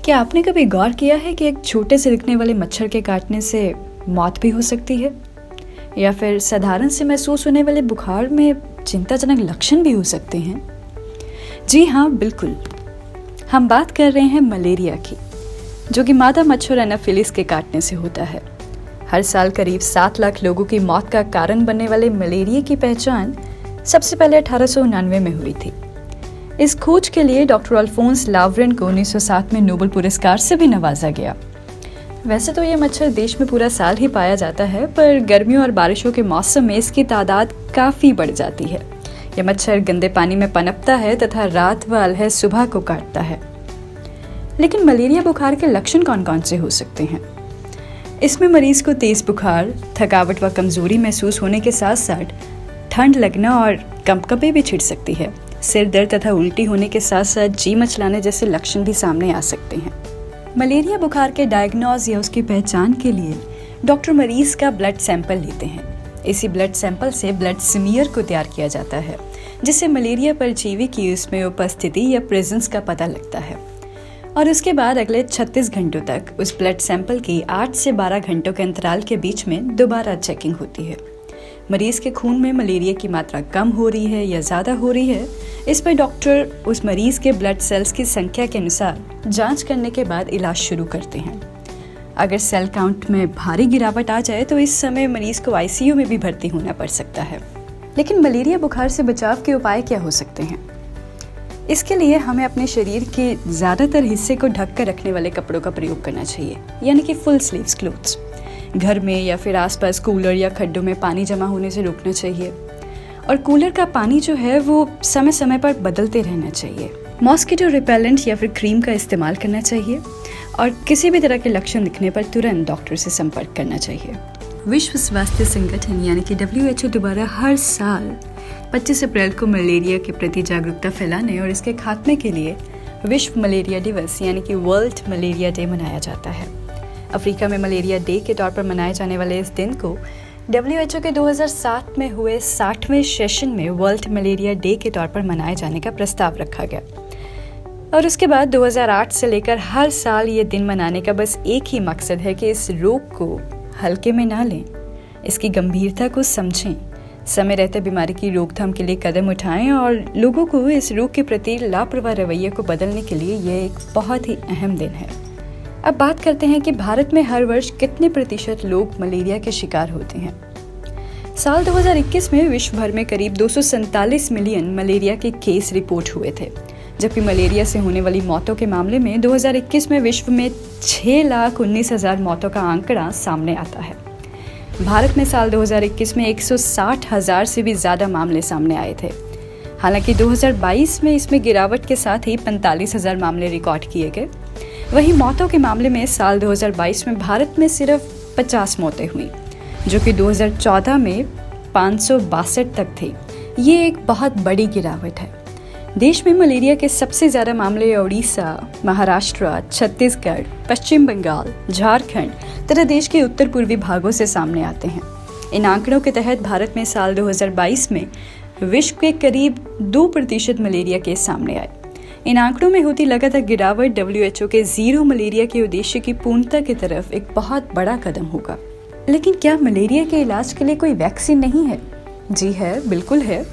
क्या आपने कभी गौर किया है कि एक छोटे से दिखने वाले मच्छर के काटने से मौत भी हो सकती है, या फिर साधारण से महसूस होने वाले बुखार में चिंताजनक लक्षण भी हो सकते हैं? जी हाँ, बिल्कुल। हम बात कर रहे हैं मलेरिया की, जो कि मादा मच्छर एनाफिलिस के काटने से होता है। हर साल करीब 7 लाख लोगों की मौत का कारण बनने वाले मलेरिया की पहचान सबसे पहले 1899 में हुई थी। इस खोज के लिए डॉक्टर अल्फोंस लावरेन को 1907 में नोबेल पुरस्कार से भी नवाजा गया। वैसे तो ये मच्छर देश में पूरा साल ही पाया जाता है, पर गर्मियों और बारिशों के मौसम में इसकी तादाद काफ़ी बढ़ जाती है। यह मच्छर गंदे पानी में पनपता है तथा रात व अलहर सुबह को काटता है। लेकिन मलेरिया बुखार के लक्षण कौन कौन से हो सकते हैं? इसमें मरीज को तेज बुखार, थकावट व कमजोरी महसूस होने के साथ साथ ठंड लगना और कंपकपी भी छिड़ सकती है। सिर दर्द तथा उल्टी होने के साथ साथ जी मचलाने जैसे लक्षण भी सामने आ सकते हैं। मलेरिया बुखार के डायग्नोज या उसकी पहचान के लिए डॉक्टर मरीज का ब्लड सैंपल लेते हैं। इसी ब्लड सैंपल से ब्लड स्मीयर को तैयार किया जाता है, जिससे मलेरिया परजीवी की उसमें उपस्थिति या प्रेजेंस का पता लगता है। और उसके बाद अगले 36 घंटों तक उस ब्लड सैंपल की 8 से 12 घंटों के अंतराल के बीच में दोबारा चेकिंग होती है। मरीज के खून में मलेरिया की मात्रा कम हो रही है या ज़्यादा हो रही है, इस पर डॉक्टर उस मरीज के ब्लड सेल्स की संख्या के अनुसार जांच करने के बाद इलाज शुरू करते हैं। अगर सेल काउंट में भारी गिरावट आ जाए तो इस समय मरीज को आईसीयू में भी भर्ती होना पड़ सकता है। लेकिन मलेरिया बुखार से बचाव के उपाय क्या हो सकते हैं? इसके लिए हमें अपने शरीर के ज़्यादातर हिस्से को ढक कर रखने वाले कपड़ों का प्रयोग करना चाहिए, यानी कि फुल स्लीव्स क्लोथ्स। घर में या फिर आसपास कूलर या खड्डों में पानी जमा होने से रोकना चाहिए, और कूलर का पानी जो है वो समय समय पर बदलते रहना चाहिए। मॉस्किटो रिपेलेंट या फिर क्रीम का इस्तेमाल करना चाहिए, और किसी भी तरह के लक्षण दिखने पर तुरंत डॉक्टर से संपर्क करना चाहिए। विश्व स्वास्थ्य संगठन यानी कि WHO द्वारा हर साल 25 अप्रैल को मलेरिया के प्रति जागरूकता फैलाने और इसके खात्मे के लिए विश्व मलेरिया दिवस यानी कि वर्ल्ड मलेरिया डे मनाया जाता है। अफ्रीका में मलेरिया डे के तौर पर मनाए जाने वाले इस दिन को WHO के 2007 में हुए 60वें सेशन में वर्ल्ड मलेरिया डे के तौर पर मनाए जाने का प्रस्ताव रखा गया, और उसके बाद 2008 से लेकर हर साल ये दिन मनाने का बस एक ही मकसद है कि इस रोग को हल्के में ना लें, इसकी गंभीरता को समझें, समय रहते बीमारी की रोकथाम के लिए कदम उठाएं और लोगों को इस रोग के प्रति लापरवाह रवैये को बदलने के लिए ये एक बहुत ही अहम दिन है। अब बात करते हैं कि भारत में हर वर्ष कितने प्रतिशत लोग मलेरिया के शिकार होते हैं। साल 2021 में विश्व भर में करीब 247 मिलियन मलेरिया के केस रिपोर्ट हुए थे, जबकि मलेरिया से होने वाली मौतों के मामले में 2021 में विश्व में 6,19,000 मौतों का आंकड़ा सामने आता है। भारत में साल 2021 में 160,000 से भी ज़्यादा मामले सामने आए थे। हालांकि 2022 में इसमें गिरावट के साथ ही 45,000 मामले रिकॉर्ड किए गए। वहीं मौतों के मामले में साल 2022 में भारत में सिर्फ 50 मौतें हुई, जो कि 2014 में 562 तक थी। ये एक बहुत बड़ी गिरावट है। देश में मलेरिया के सबसे ज़्यादा मामले उड़ीसा, महाराष्ट्र, छत्तीसगढ़, पश्चिम बंगाल, झारखंड तथा देश के उत्तर पूर्वी भागों से सामने आते हैं। इन आंकड़ों के तहत भारत में साल 2022 में विश्व के करीब 2% मलेरिया केस सामने आए। इन आंकड़ों में होती लगातार गिरावट WHO के जीरो मलेरिया के उद्देश्य की पूर्णता की तरफ एक बहुत बड़ा कदम होगा। लेकिन क्या मलेरिया के इलाज के लिए कोई वैक्सीन नहीं है? जी है, बिल्कुल है।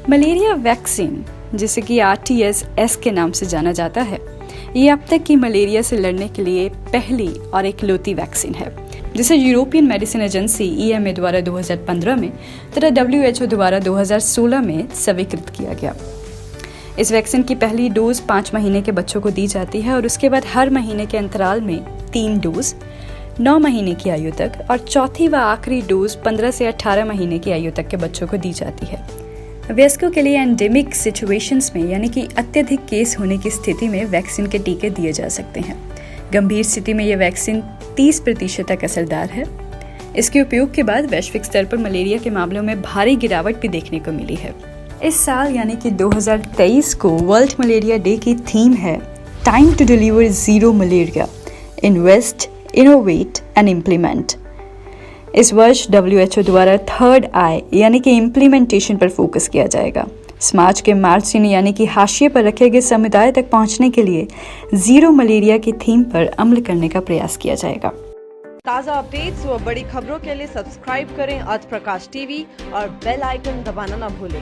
मलेरिया वैक्सीन, जिसे कि RTS के नाम से जाना जाता है, ये अब तक की मलेरिया से लड़ने के लिए पहली और इकलौती वैक्सीन है, जिसे यूरोपियन मेडिसिन एजेंसी EMA द्वारा 2015 में तथा WHO द्वारा 2016 में स्वीकृत किया गया। इस वैक्सीन की पहली डोज 5 महीने के बच्चों को दी जाती है, और उसके बाद हर महीने के अंतराल में 3 डोज 9 महीने की आयु तक, और चौथी व आखिरी डोज 15 से 18 महीने की आयु तक के बच्चों को दी जाती है। वयस्कों के लिए एंडेमिक सिचुएशंस में यानी कि अत्यधिक केस होने की स्थिति में वैक्सीन के टीके दिए जा सकते हैं। गंभीर स्थिति में यह वैक्सीन 30% तक असरदार है। इसके उपयोग के बाद वैश्विक स्तर पर मलेरिया के मामलों में भारी गिरावट भी देखने को मिली है। इस साल यानी कि 2023 को वर्ल्ड मलेरिया डे की थीम है time to deliver zero malaria, invest, innovate and implement. इस वर्ष WHO द्वारा 3rd I यानी कि इम्प्लीमेंटेशन पर फोकस किया जाएगा। समाज के मार्जिन यानी कि हाशिए पर रखे गए समुदाय तक पहुंचने के लिए जीरो मलेरिया की थीम पर अमल करने का प्रयास किया जाएगा। ताज़ा अपडेट्स व बड़ी खबरों के लिए सब्सक्राइब करें आज प्रकाश टीवी और बेल आइकन दबाना न भूलें।